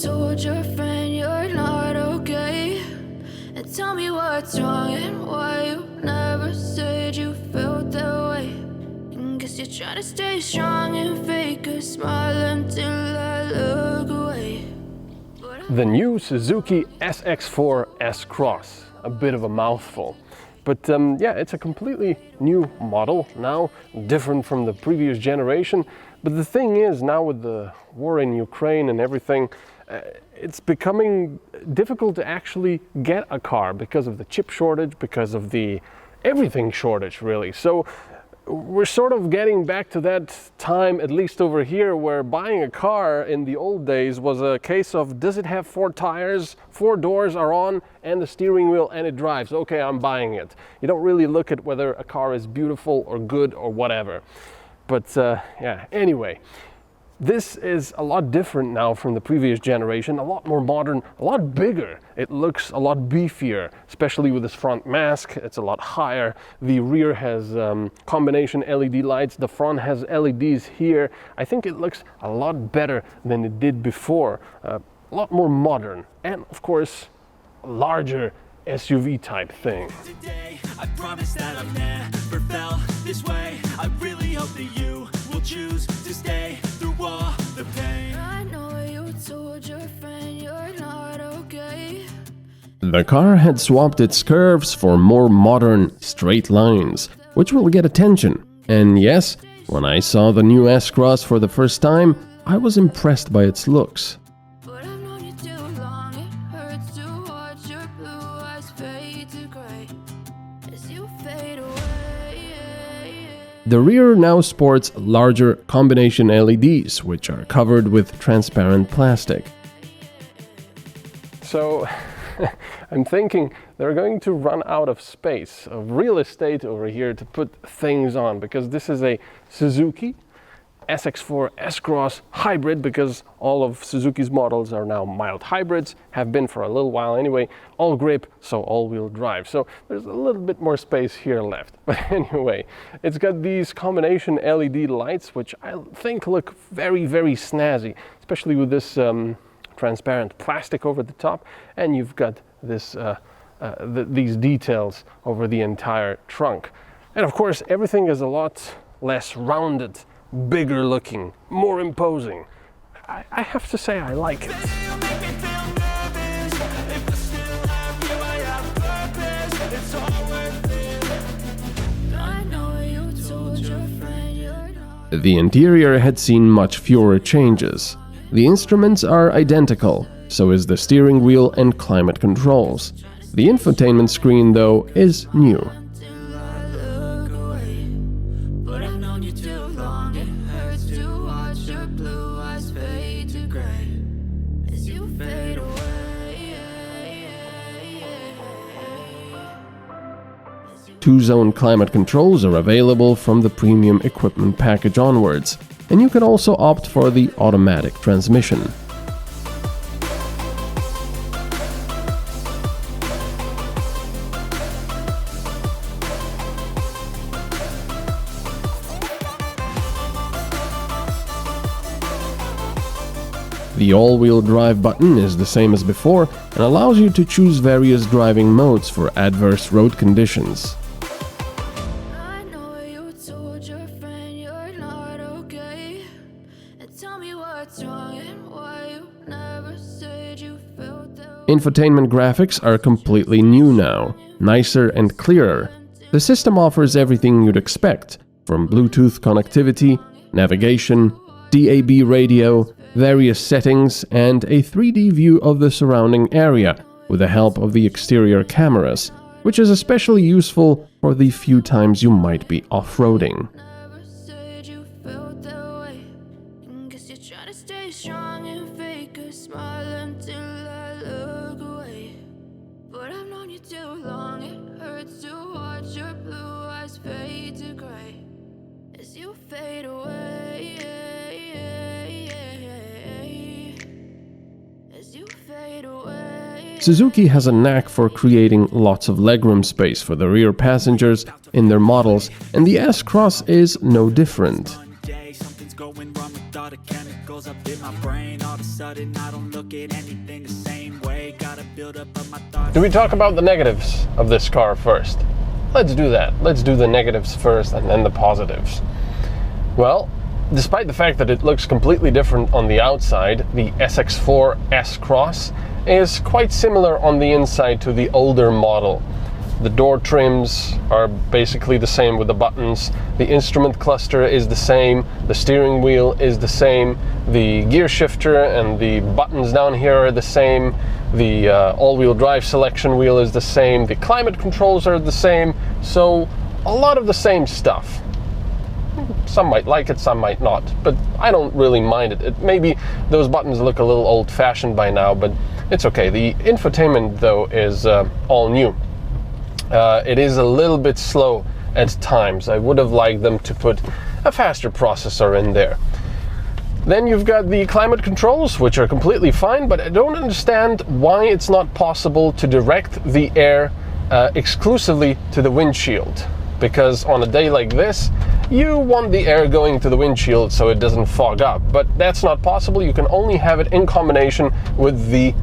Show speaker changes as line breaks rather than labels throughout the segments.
told your friend you're not okay. And tell me what's wrong and why you never said you felt that way. And guess you're trying to stay strong and fake a smile until I look away.
The new Suzuki SX4-SCROSS. A bit of a mouthful. But yeah, it's a completely new model now, different from the previous generation. But the thing is, now with the war in Ukraine and everything, it's becoming difficult to actually get a car because of the chip shortage, because of the everything shortage, really. So we're sort of getting back to that time, at least over here, where buying a car in the old days was a case of, does it have 4 tires, 4 doors are on, and the steering wheel, and it drives? Okay, I'm buying it. You don't really look at whether a car is beautiful or good or whatever. But yeah, anyway, this is a lot different now from the previous generation, a lot more modern, a lot bigger. It looks a lot beefier, especially with this front mask. It's a lot higher. The rear has combination LED lights. The front has LEDs here. I think it looks a lot better than it did before. A lot more modern, and of course, a larger SUV type thing.
Today, I promise that I've never felt this way. I really hope that you will choose to stay through all the pain.
I know you told your friend you're not okay.
The car had swapped its curves for more modern, straight lines, which will get attention. And yes, when I saw the new S-Cross for the first time, I was impressed by its looks.
But I've known you too long, it hurts to watch your blue eyes fade to gray as you fade away.
The rear now sports larger combination LEDs, which are covered with transparent plastic.
So I'm thinking they're going to run out of space, of real estate over here to put things on, because this is a Suzuki SX4-SCROSS hybrid, because all of Suzuki's models are now mild hybrids, have been for a little while anyway, all grip, so all-wheel drive. So there's a little bit more space here left. But anyway, it's got these combination LED lights, which I think look very, very snazzy, especially with this transparent plastic over the top, and you've got this these details over the entire trunk. And of course, everything is a lot less rounded, bigger looking, more imposing. I have to say I like it.
The interior had seen much fewer changes. The instruments are identical, so is the steering wheel and climate controls. The infotainment screen, though, is new. Two-zone climate controls are available from the premium equipment package onwards, and you can also opt for the automatic transmission. The all-wheel drive button is the same as before and allows you to choose various driving modes for adverse road conditions.
I know you told your friend you're not okay. And tell me what's wrong and why you never said you felt that way.
Infotainment graphics are completely new now, nicer and clearer. The system offers everything you'd expect, from Bluetooth connectivity, navigation, DAB radio, various settings, and a 3D view of the surrounding area with the help of the exterior cameras, which is especially useful for the few times you might be off-roading.
Never said you felt that way. And guess you're trying to stay strong and fake a smile until I look away. But I've known you too long, it hurts to watch your blue eyes fade to gray as you fade away.
Suzuki has a knack for creating lots of legroom space for the rear passengers in their models, and the S-Cross is no different.
up in my brain. All of a sudden I don't look at anything the same way. Gotta build up of my thoughts.
Do we talk about the negatives of this car first? Let's do that. Let's do the negatives first and then the positives. Well, despite the fact that it looks completely different on the outside, the SX4-SCROSS is quite similar on the inside to the older model. The door trims are basically the same with the buttons, the instrument cluster is the same, the steering wheel is the same, the gear shifter and the buttons down here are the same, the all-wheel drive selection wheel is the same, the climate controls are the same, so a lot of the same stuff. Some might like it, some might not, but I don't really mind it. Maybe those buttons look a little old-fashioned by now, but it's okay. The infotainment, though, is all new. It is a little bit slow at times. I would have liked them to put a faster processor in there. Then you've got the climate controls, which are completely fine, but I don't understand why it's not possible to direct the air exclusively to the windshield. Because on a day like this, you want the air going to the windshield so it doesn't fog up. But that's not possible. You can only have it in combination with the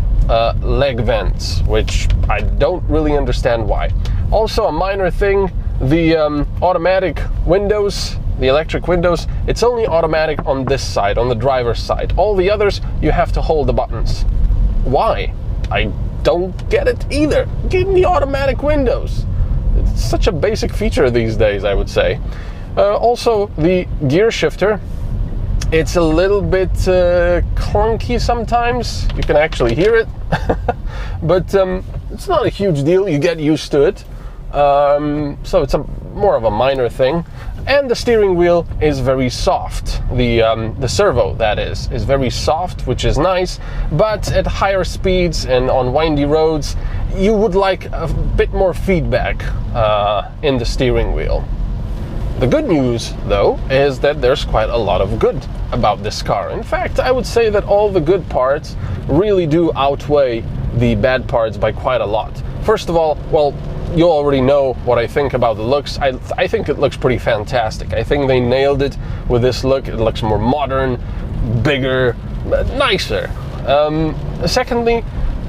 leg vents, which I don't really understand why. Also, a minor thing, the automatic windows, the electric windows, it's only automatic on this side, on the driver's side. All the others, you have to hold the buttons. Why? I don't get it either. Give me automatic windows. It's such a basic feature these days, I would say. Also, the gear shifter, it's a little bit clunky sometimes. You can actually hear it, but it's not a huge deal. You get used to it. So it's more of a minor thing. And the steering wheel is very soft. The servo, that is very soft, which is nice. But at higher speeds and on windy roads, you would like a bit more feedback in the steering wheel. The good news, though, is that there's quite a lot of good about this car. In fact, I would say that all the good parts really do outweigh the bad parts by quite a lot. First of all, well, you already know what I think about the looks. I think it looks pretty fantastic. I think they nailed it with this look. It looks more modern, bigger, nicer. Secondly,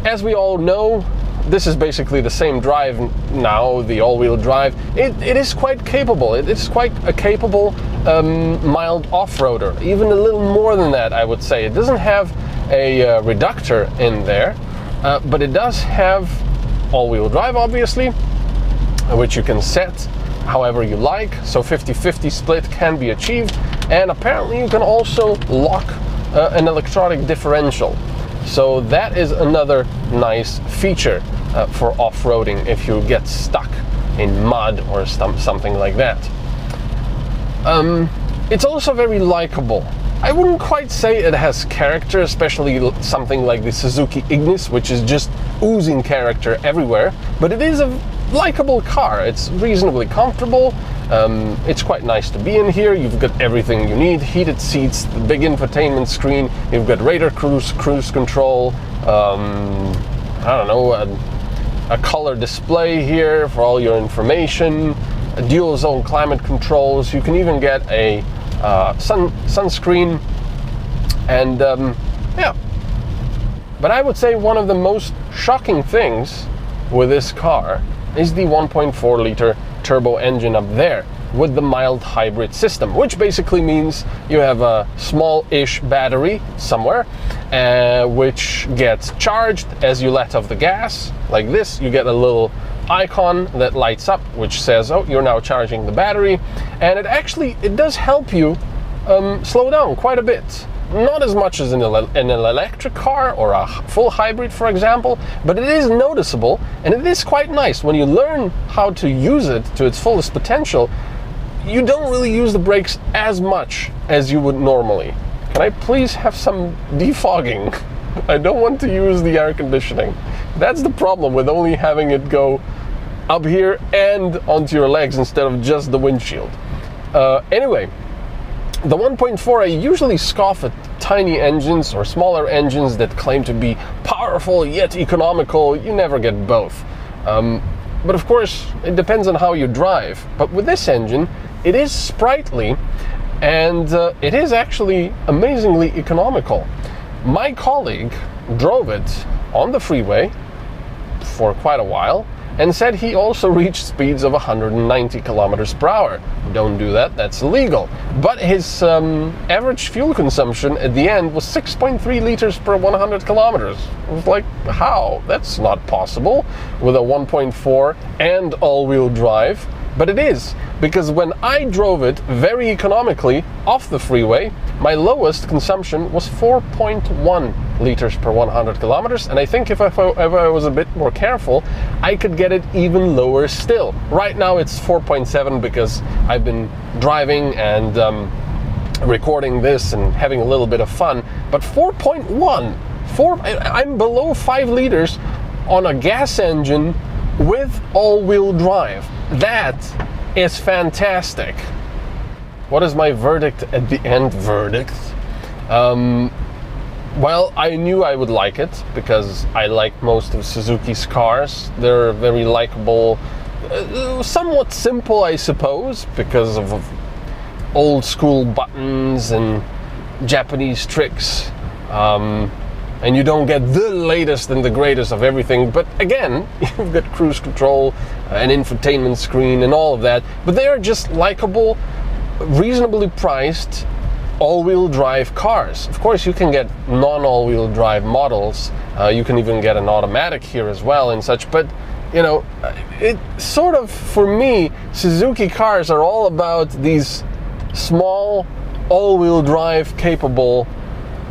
as we all know, this is basically the same drive now, the all-wheel drive. It is quite capable. It is quite a capable mild off-roader. Even a little more than that, I would say. It doesn't have a reductor in there, but it does have all-wheel drive, obviously, which you can set however you like. So 50-50 split can be achieved. And apparently you can also lock an electronic differential. So that is another nice feature for off-roading if you get stuck in mud or something like that. It's also very likable. I wouldn't quite say it has character, especially something like the Suzuki Ignis, which is just oozing character everywhere, but it is a likable car. It's reasonably comfortable. It's quite nice to be in here. You've got everything you need: heated seats, the big infotainment screen, you've got radar cruise control, I don't know, a color display here for all your information, a dual zone climate controls. You can even get a sunscreen, and yeah. But I would say one of the most shocking things with this car is the 1.4 liter turbo engine up there with the mild hybrid system, which basically means you have a small-ish battery somewhere, which gets charged as you let off the gas. Like this, you get a little icon that lights up which says, oh, you're now charging the battery, and it does help you slow down quite a bit. Not as much as an electric car or a full hybrid, for example, but it is noticeable, and it is quite nice. When you learn how to use it to its fullest potential, you don't really use the brakes as much as you would normally. Can I please have some defogging? I don't want to use the air conditioning. That's the problem with only having it go up here and onto your legs instead of just the windshield. Anyway, the 1.4, I usually scoff at tiny engines or smaller engines that claim to be powerful yet economical. You never get both. But of course, it depends on how you drive. But with this engine, it is sprightly, and it is actually amazingly economical. My colleague drove it on the freeway for quite a while and said he also reached speeds of 190 kilometers per hour. Don't do that, that's illegal. But his average fuel consumption at the end was 6.3 liters per 100 kilometers. I was like, how? That's not possible with a 1.4 and all-wheel drive. But it is, because when I drove it very economically off the freeway, my lowest consumption was 4.1 liters per 100 kilometers, and I think if I was a bit more careful, I could get it even lower still. Right now it's 4.7 because I've been driving and recording this and having a little bit of fun, but 4.1, I'm below 5 liters on a gas engine with all-wheel drive. That is fantastic. What is my verdict at the end? Well, I knew I would like it because I like most of Suzuki's cars. They're very likable, somewhat simple, I suppose, because of old school buttons and Japanese tricks. And you don't get the latest and the greatest of everything, but again, you've got cruise control, an infotainment screen and all of that, but they are just likable, reasonably priced all-wheel drive cars. Of course, you can get non-all-wheel drive models, you can even get an automatic here as well and such, but you know, it sort of, for me, Suzuki cars are all about these small all-wheel drive capable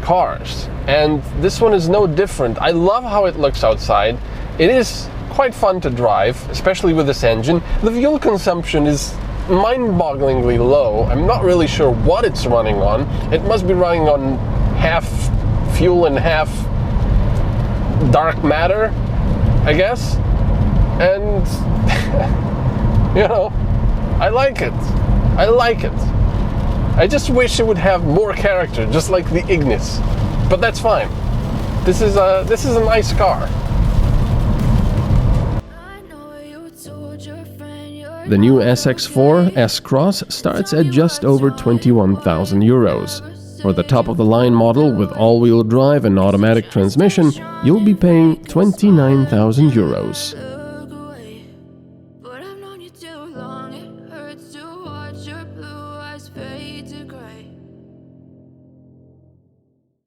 cars, and this one is no different. I love how it looks outside. It is quite fun to drive, especially with this engine. The fuel consumption is mind-bogglingly low. I'm not really sure what it's running on. It must be running on half fuel and half dark matter, I guess. And you know, I like it. I like it. I just wish it would have more character, just like the Ignis. But that's fine. This is a nice car.
The new SX4-SCROSS starts at just over 21,000 euros. For the top-of-the-line model with all-wheel drive and automatic transmission, you'll be paying 29,000 euros.